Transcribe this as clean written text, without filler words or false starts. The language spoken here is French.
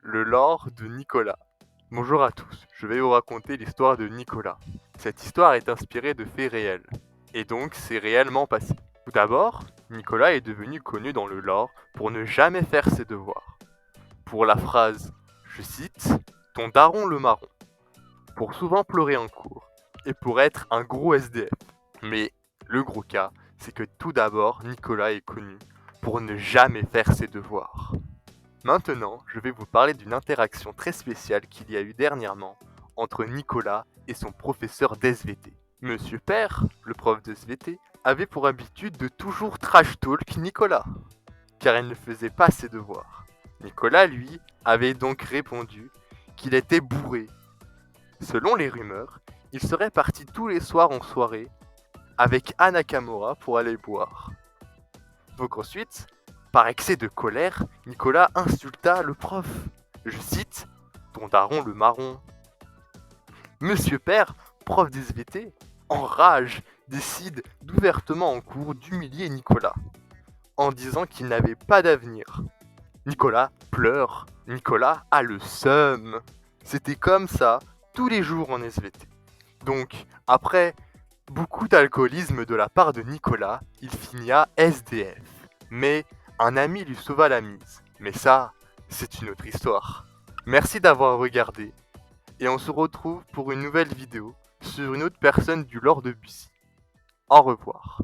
Le lore de Nicolas. Bonjour à tous, je vais vous raconter l'histoire de Nicolas. Cette histoire est inspirée de faits réels, et donc c'est réellement passé. Tout d'abord, Nicolas est devenu connu dans le lore pour ne jamais faire ses devoirs. Pour la phrase, je cite, ton daron le marron, pour souvent pleurer en cours, et pour être un gros SDF. Mais le gros cas, c'est que tout d'abord, Nicolas est connu pour ne jamais faire ses devoirs. Maintenant, je vais vous parler d'une interaction très spéciale qu'il y a eu dernièrement entre Nicolas et son professeur d'SVT. Monsieur Père, le prof de SVT, avait pour habitude de toujours trash talk Nicolas, car il ne faisait pas ses devoirs. Nicolas, lui, avait donc répondu qu'il était bourré. Selon les rumeurs, il serait parti tous les soirs en soirée avec Anna Kamura pour aller boire. Donc ensuite, par excès de colère, Nicolas insulta le prof. Je cite, ton daron le marron. Monsieur Père, prof d'SVT, en rage, décide d'ouvertement en cours d'humilier Nicolas, en disant qu'il n'avait pas d'avenir. Nicolas pleure, Nicolas a le seum. C'était comme ça, tous les jours en SVT. Donc, après beaucoup d'alcoolisme de la part de Nicolas, il finit SDF. Mais un ami lui sauva la mise. Mais ça, c'est une autre histoire. Merci d'avoir regardé, et on se retrouve pour une nouvelle vidéo sur une autre personne du lore de Bussy. Au revoir.